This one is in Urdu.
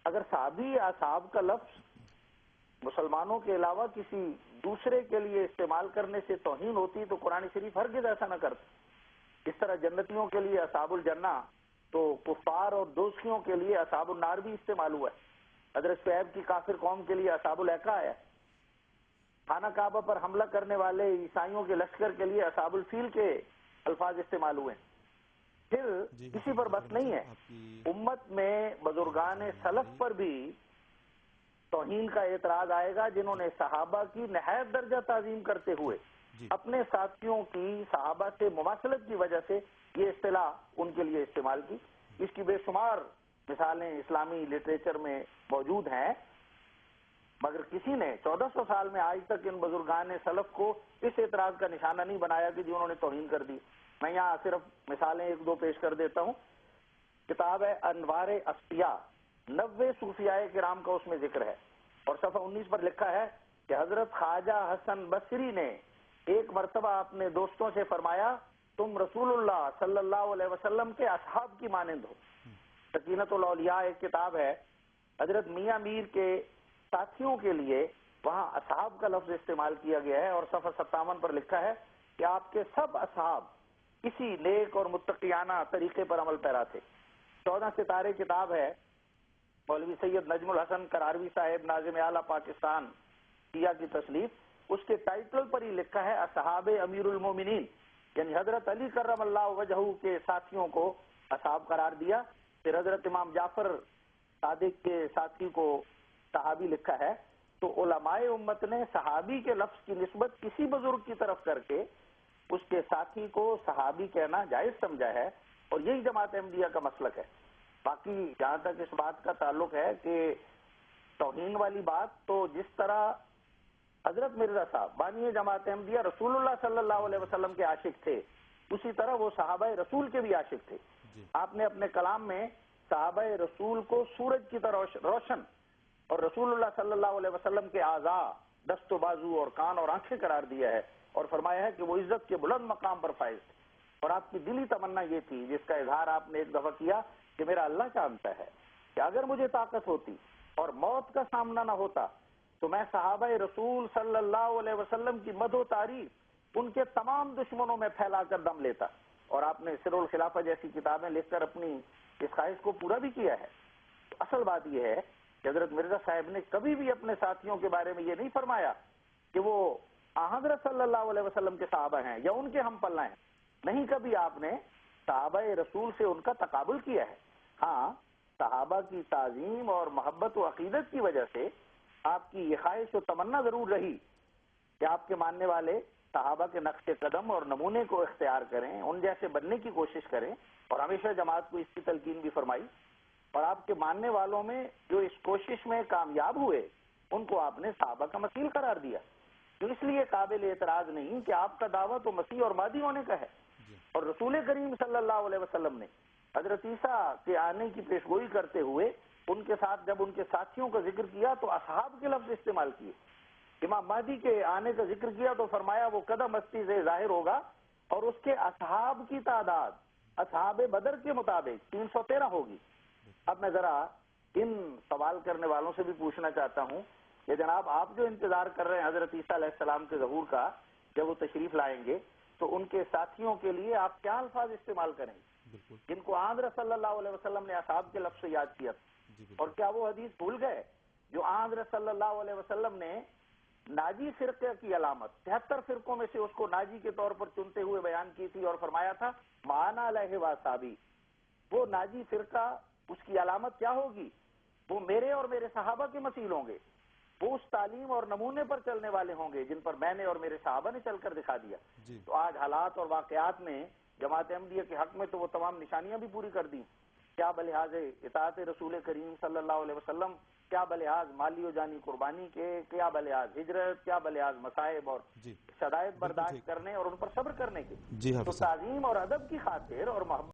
اگر صحابی یا اصحاب کا لفظ مسلمانوں کے علاوہ کسی دوسرے کے لیے استعمال کرنے سے توہین ہوتی تو قرآن شریف ہرگز ایسا نہ کرتا۔ اس طرح جنتیوں کے لیے اصحاب الجنہ تو کفار اور دوزخیوں کے لیے اصحاب النار بھی استعمال ہوا ہے۔ حضرت شعیب کی کافر قوم کے لیے اصحاب الایکا ہے۔ خانہ کعبہ پر حملہ کرنے والے عیسائیوں کے لشکر کے لیے اصحاب الفیل کے الفاظ استعمال ہوئے ہیں۔ پھر کسی پر بس نہیں ہے، امت میں بزرگان سلف پر بھی توہین کا اعتراض آئے گا، جنہوں نے صحابہ کی نہایت درجہ تعظیم کرتے ہوئے اپنے ساتھیوں کی صحابہ سے مماثلت کی وجہ سے یہ اصطلاح ان کے لیے استعمال کی۔ اس کی بے شمار مثالیں اسلامی لٹریچر میں موجود ہیں، مگر کسی نے 1400 سال میں آج تک ان بزرگان سلف کو اس اعتراض کا نشانہ نہیں بنایا کہ انہوں نے توہین کر دی۔ میں یہاں صرف مثالیں ایک دو پیش کر دیتا ہوں۔ کتاب ہے انوار اصفیاء، 90 صوفیاء کرام کا اس میں ذکر ہے، اور صفحہ 19 پر لکھا ہے کہ حضرت خواجہ حسن بصری نے ایک مرتبہ اپنے دوستوں سے فرمایا، تم رسول اللہ صلی اللہ علیہ وسلم کے اصحاب کی مانند ہو۔ سکینۃ الاولیاء ایک کتاب ہے، حضرت میاں میر کے ساتھیوں کے لیے وہاں اصحاب کا لفظ استعمال کیا گیا ہے، اور صفحہ 57 پر لکھا ہے کہ آپ کے سب اصحاب کسی نیک اور متقیانہ طریقے پر عمل پیرا تھے۔ 14 ستارے کتاب ہے، مولوی سید نجم الحسن کراروی صاحب ناظم اعلیٰ پاکستان شیعہ کی تصنیف، اس کے ٹائٹل پر ہی لکھا ہے اصحاب امیر المومنین، یعنی حضرت علی کرم اللہ وجہہ کے ساتھیوں کو اصحاب قرار دیا۔ پھر حضرت امام جعفر صادق کے ساتھی کو صحابی لکھا ہے۔ تو علماء امت نے صحابی کے لفظ کی نسبت کسی بزرگ کی طرف کر کے اس کے ساتھی کو صحابی کہنا جائز سمجھا ہے، اور یہی جماعت احمدیہ کا مسلک ہے۔ باقی جہاں تک اس بات کا تعلق ہے کہ توہین والی بات، تو جس طرح حضرت مرزا صاحب بانی جماعت احمدیہ رسول اللہ صلی اللہ علیہ وسلم کے عاشق تھے، اسی طرح وہ صحابہ رسول کے بھی عاشق تھے۔ آپ نے اپنے کلام میں صحابہ رسول کو سورج کی طرح روشن اور رسول اللہ صلی اللہ علیہ وسلم کے اعضاء، دست و بازو اور کان اور آنکھیں قرار دیا ہے، اور فرمایا ہے کہ وہ عزت کے بلند مقام پر فائز تھے۔ اور آپ کی دلی تمنا یہ تھی، جس کا اظہار آپ نے ایک دفعہ کیا، کہ میرا اللہ جانتا ہے کہ اگر مجھے طاقت ہوتی اور موت کا سامنا نہ ہوتا تو میں صحابہ رسول صلی اللہ علیہ وسلم کی مدح و تعریف ان کے تمام دشمنوں میں پھیلا کر دم لیتا۔ اور آپ نے سر الخلافہ جیسی کتابیں لکھ کر اپنی اس خواہش کو پورا بھی کیا ہے۔ تو اصل بات یہ ہے کہ حضرت مرزا صاحب نے کبھی بھی اپنے ساتھیوں کے بارے میں یہ نہیں فرمایا کہ وہ حضرت صلی اللہ علیہ وسلم کے صحابہ ہیں یا ان کے ہم پلہ ہیں، نہیں، کبھی آپ نے صحابہ رسول سے ان کا تقابل کیا ہے۔ ہاں، صحابہ کی تعظیم اور محبت و عقیدت کی وجہ سے آپ کی یہ خواہش و تمنا ضرور رہی کہ آپ کے ماننے والے صحابہ کے نقش قدم اور نمونے کو اختیار کریں، ان جیسے بننے کی کوشش کریں، اور ہمیشہ جماعت کو اس کی تلقین بھی فرمائی۔ اور آپ کے ماننے والوں میں جو اس کوشش میں کامیاب ہوئے، ان کو آپ نے صحابہ کا مثیل قرار دیا۔ تو اس لیے قابل اعتراض نہیں کہ آپ کا دعویٰ تو مسیح اور مہدی ہونے کا ہے، اور رسول کریم صلی اللہ علیہ وسلم نے حضرت عیسیٰ کے آنے کی پیشگوئی کرتے ہوئے ان کے ساتھ جب ان کے ساتھیوں کا ذکر کیا تو اصحاب کے لفظ استعمال کیے۔ امام مہدی کے آنے کا ذکر کیا تو فرمایا وہ قدم مستی سے ظاہر ہوگا، اور اس کے اصحاب کی تعداد اصحاب بدر کے مطابق 313 ہوگی۔ اب میں ذرا ان سوال کرنے والوں سے بھی پوچھنا چاہتا ہوں کہ جناب، آپ جو انتظار کر رہے ہیں حضرت عیسیٰ علیہ السلام کے ظہور کا، جب وہ تشریف لائیں گے تو ان کے ساتھیوں کے لیے آپ کیا الفاظ استعمال کریں گے جن کو حضرت صلی اللہ علیہ وسلم نے اصحاب کے لفظ سے یاد کیا تھا؟ اور کیا وہ حدیث بھول گئے جو حضرت صلی اللہ علیہ وسلم نے ناجی فرقے کی علامت 73 فرقوں میں سے اس کو ناجی کے طور پر چنتے ہوئے بیان کی تھی، اور فرمایا تھا معانا علیہ واصحابی، وہ ناجی فرقہ اس کی علامت کیا ہوگی؟ وہ میرے اور میرے صحابہ کے مثیل ہوں گے، وہ اس تعلیم اور نمونے پر چلنے والے ہوں گے جن پر میں نے اور میرے صحابہ نے چل کر دکھا دیا۔ تو آج حالات اور واقعات نے جماعت احمدیہ کے حق میں تو وہ تمام نشانیاں بھی پوری کر دی، کیا بلحاظ اطاعت رسول کریم صلی اللہ علیہ وسلم، کیا بلحاظ مالی و جانی قربانی کے، کیا بلحاظ ہجرت، کیا بلحاظ مصائب اور شدائد برداشت کرنے اور ان پر صبر کرنے کے۔ تو تعظیم اور ادب کی خاطر اور محبت